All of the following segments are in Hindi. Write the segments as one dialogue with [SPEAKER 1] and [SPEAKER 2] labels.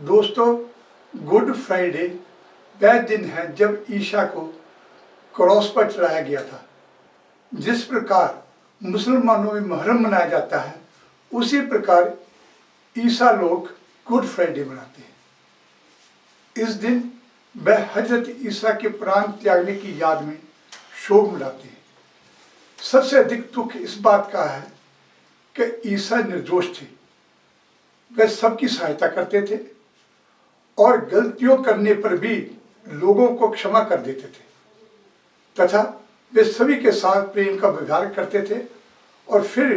[SPEAKER 1] दोस्तों, गुड फ्राइडे वह दिन है जब ईसा को क्रॉस पर चढ़ाया गया था। जिस प्रकार मुसलमानों में मुहर्रम मनाया जाता है, उसी प्रकार ईसा लोग गुड फ्राइडे मनाते हैं। इस दिन वह हजरत ईसा के प्राण त्यागने की याद में शोक मनाते हैं। सबसे अधिक दुख इस बात का है कि ईसा निर्दोष थे। वह सबकी सहायता करते थे और गलतियों करने पर भी लोगों को क्षमा कर देते थे तथा वे सभी के साथ प्रेम का व्यवहार करते थे। और फिर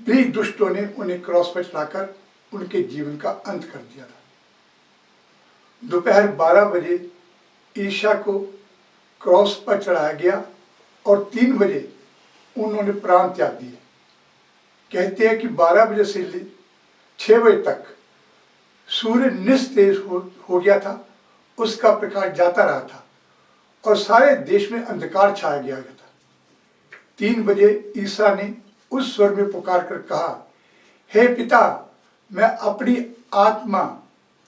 [SPEAKER 1] भी दुष्टों ने उन्हें क्रॉस पर चढ़ाकर उनके जीवन का अंत कर दिया था। दोपहर 12 बजे ईसा को क्रॉस पर चढ़ाया गया और 3 बजे उन्होंने प्राण त्याग दिए। कहते हैं कि 12 बजे से 6 बजे तक सूर्य निस्तेज हो गया था, उसका प्रकाश जाता रहा था और सारे देश में अंधकार छाया गया था। 3 बजे ईसा ने उस स्वर में पुकार कर कहा, हे पिता, मैं अपनी आत्मा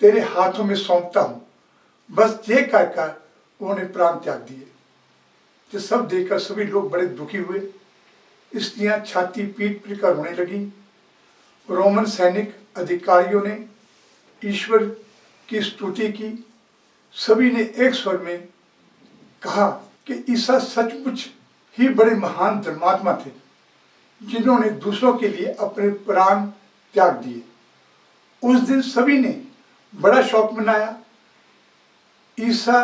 [SPEAKER 1] तेरे हाथों में सौंपता हूं। बस ये कहकर उन्होंने प्राण त्याग दिए। ये सब देखकर सभी लोग बड़े दुखी हुए। स्त्रियां छाती पीट पीट कर रोने लगी। रोमन सैनिक अधिकारियों ने ईश्वर की स्तुति की। सभी ने एक स्वर में कहा कि ईसा सचमुच ही बड़े महान धर्मात्मा थे, जिन्होंने दूसरों के लिए अपने प्राण त्याग दिए। उस दिन सभी ने बड़ा शौक मनाया। ईसा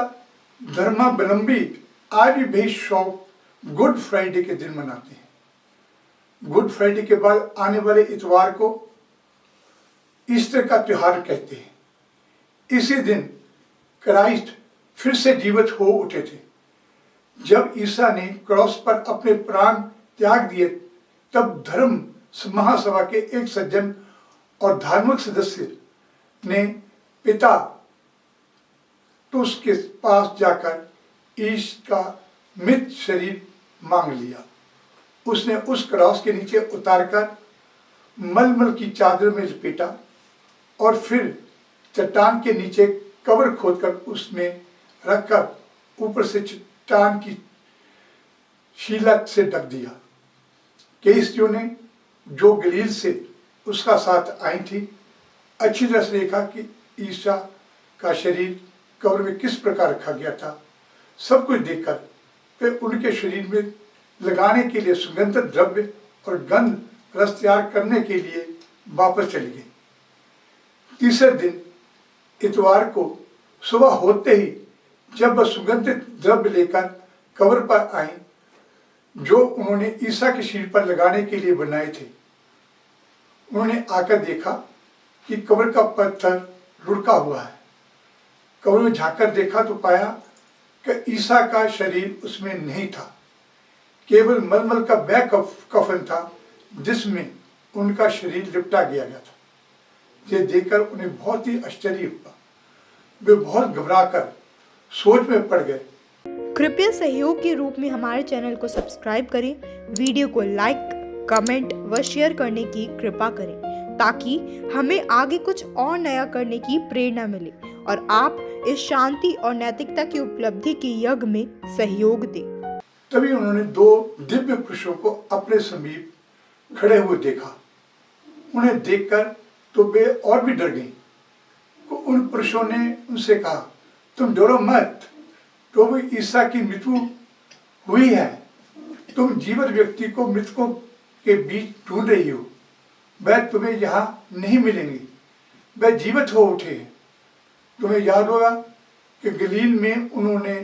[SPEAKER 1] धर्मावलंबी आज भी शौक गुड फ्राइडे के दिन मनाते हैं। गुड फ्राइडे के बाद आने वाले इतवार को ईस्टर का त्योहार कहते हैं। इसी दिन क्राइस्ट फिर से जीवित हो उठे थे। जब ईसा ने क्रॉस पर अपने प्राण त्याग दिए, तब धर्म महासभा के एक सज्जन और धार्मिक सदस्य ने पिता तुस के पास जाकर ईसा का मृत शरीर मांग लिया। उसने उस क्रॉस के नीचे उतारकर मलमल की चादर में लपेटा और फिर चट्टान के नीचे कब्र खोदकर उसमें रखकर ऊपर से चट्टान की शिला से ढक दिया। कई स्त्रियों ने, जो गलील से उसका साथ आई थी, अच्छी तरह से देखा कि ईसा का शरीर कब्र में किस प्रकार रखा गया था। सब कुछ देखकर वे उनके शरीर में लगाने के लिए सुगंधित द्रव्य और गंध रस तैयार करने के लिए वापस चली गई। तीसरे दिन इतवार को सुबह होते ही जब वह सुगंधित द्रव्य लेकर कब्र पर आई, जो उन्होंने ईसा के शरीर पर लगाने के लिए बनाए थे, उन्होंने आकर देखा कि कब्र का पत्थर लुढ़का हुआ है। कब्र में झांककर देखा तो पाया कि ईसा का शरीर उसमें नहीं था। केवल मलमल का वह कफन था जिसमें उनका शरीर लिपटा गया था। ये देखकर उन्हें बहुत ही आश्चर्य हुआ। वे बहुत घबराकर सोच में पड़ गए।
[SPEAKER 2] कृपया सहयोग के रूप में हमारे चैनल को सब्सक्राइब करें, वीडियो को लाइक, कमेंट व शेयर करने की कृपा करें, ताकि हमें आगे कुछ और नया करने की प्रेरणा मिले और आप इस शांति और नैतिकता की उपलब्धि के यज्ञ में सहयोग दें।
[SPEAKER 1] तभी उन्होंने 2 दिव्य पुरुषों को अपने समीप खड़े हुए देखा। उन्हें देखकर तो वे और भी डर गईं। उन पुरुषों ने उनसे कहा, तुम डरो मत, प्रभु ईसा की मृत्यु हुई है। तुम जीवित व्यक्ति को मृतकों के बीच ढूंढ रही हो। वह तुम्हें यहाँ नहीं मिलेंगे, वह जीवित हो उठे हैं। तुम्हें याद होगा कि गलील में उन्होंने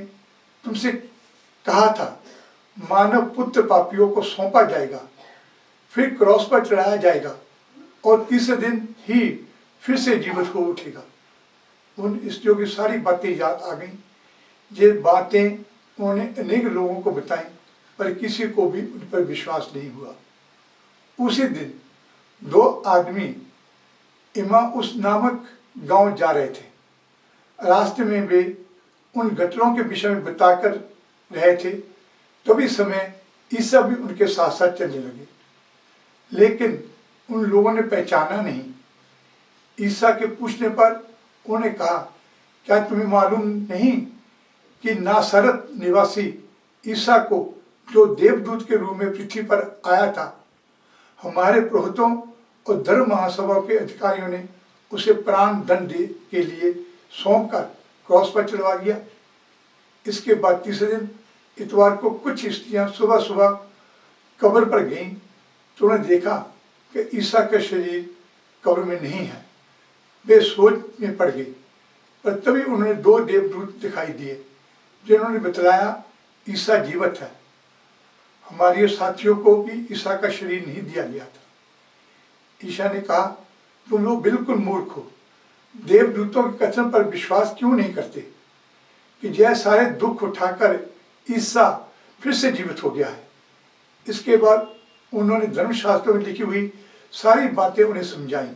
[SPEAKER 1] तुमसे कहा था, मानव पुत्र पापियों को सौंपा जाएगा, फिर क्रॉस पर चढ़ाया जाएगा और तीसरे दिन ही फिर से जीवित हो उठेगा। उन स्त्रियों की सारी बातें याद आ गईं। ये बातें उन्होंने अनेक लोगों को बताई, पर किसी को भी उन पर विश्वास नहीं हुआ। उसी दिन 2 आदमी इम्माउस नामक गांव जा रहे थे। रास्ते में वे उन घटनाओं के विषय में बताकर रहे थे। तभी समय ईसा भी उनके साथ साथ चलने लगे, लेकिन उन लोगों ने पहचाना नहीं। ईसा के पूछने पर उन्होंने कहा, क्या तुम्हें मालूम नहीं कि नासरत निवासी ईसा को जो देवदूत के रूप में पृथ्वी पर आया था, हमारे पुरोहितों और धर्म महासभा के अधिकारियों ने उसे प्राण दंड के लिए सौंप कर क्रॉस पर चढ़वा दिया। इसके बाद तीसरे दिन इतवार को कुछ स्त्रियां सुबह सुबह कब्र पर गईं तो उन्होंने देखा कि ईसा का शरीर कब्र में नहीं है। वे सोच में पड़ गई, पर तभी उन्होंने 2 देवदूत दिखाई दिए जिन्होंने बतलाया ईसा जीवित है। हमारे साथियों को भी ईसा का शरीर नहीं दिया गया था। ईसा ने कहा, तुम लोग बिल्कुल मूर्ख हो, देवदूतों के कथन पर विश्वास क्यों नहीं करते कि यह सारे दुख उठाकर ईसा फिर से जीवित हो गया है। इसके बाद उन्होंने धर्मशास्त्रों में लिखी हुई सारी बातें उन्हें समझाई।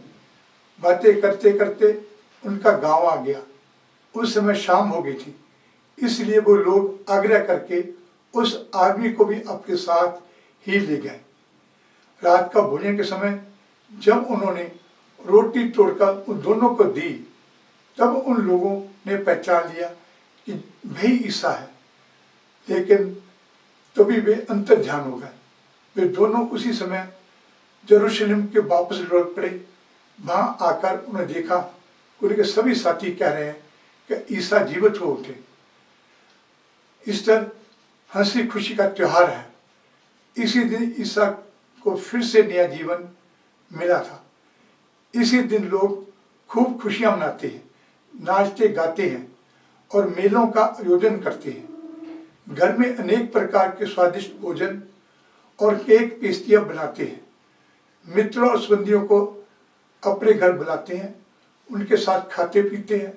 [SPEAKER 1] बातें करते करते उनका गांव आ गया। उस समय शाम हो गई थी, इसलिए वो लोग आग्रह करके उस आदमी को भी अपने साथ ही ले गए। रात का भोजन के समय जब उन्होंने रोटी तोड़कर उन दोनों को दी, तब उन लोगों ने पहचान लिया कि वही ईसा है। लेकिन तभी वे अंतर्ध्यान हो गए। वे दोनों उसी समय यरूशलेम के वापस लौट पड़े। वहां आकर उन्हें देखा, उनके सभी साथी कह रहे हैं कि ईसा जीवित हो उठे। ईस्टर हंसी खुशी का त्योहार है। इसी दिन ईसा को फिर से नया जीवन मिला था। इसी दिन लोग खूब खुशियां मनाते हैं, नाचते गाते हैं और मेलों का आयोजन करते हैं। घर में अनेक प्रकार के स्वादिष्ट भोजन और केक पेस्ट्रियां बनाते हैं। मित्रों और संबंधियों को अपने घर बुलाते हैं, उनके साथ खाते पीते हैं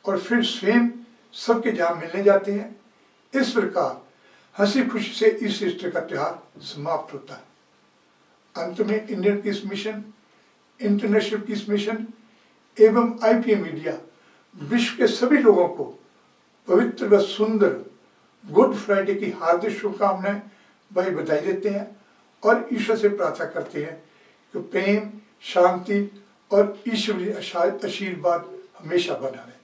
[SPEAKER 1] और फिर स्वयं सबके जहाँ मिलने जाते हैं। इस प्रकार हंसी खुशी से इस ईस्टर का त्योहार समाप्त होता है। अंत में Indian peace mission, international peace mission एवं IPM मीडिया विश्व के सभी लोगों को पवित्र व सुंदर गुड फ्राइडे की हार्दिक शुभकामनाएं भाई बधाई देते हैं और ईश्वर से प्रार्थना करते हैं कि प्रेम, शांति और ईश्वरीय आशीर्वाद हमेशा बना रहे।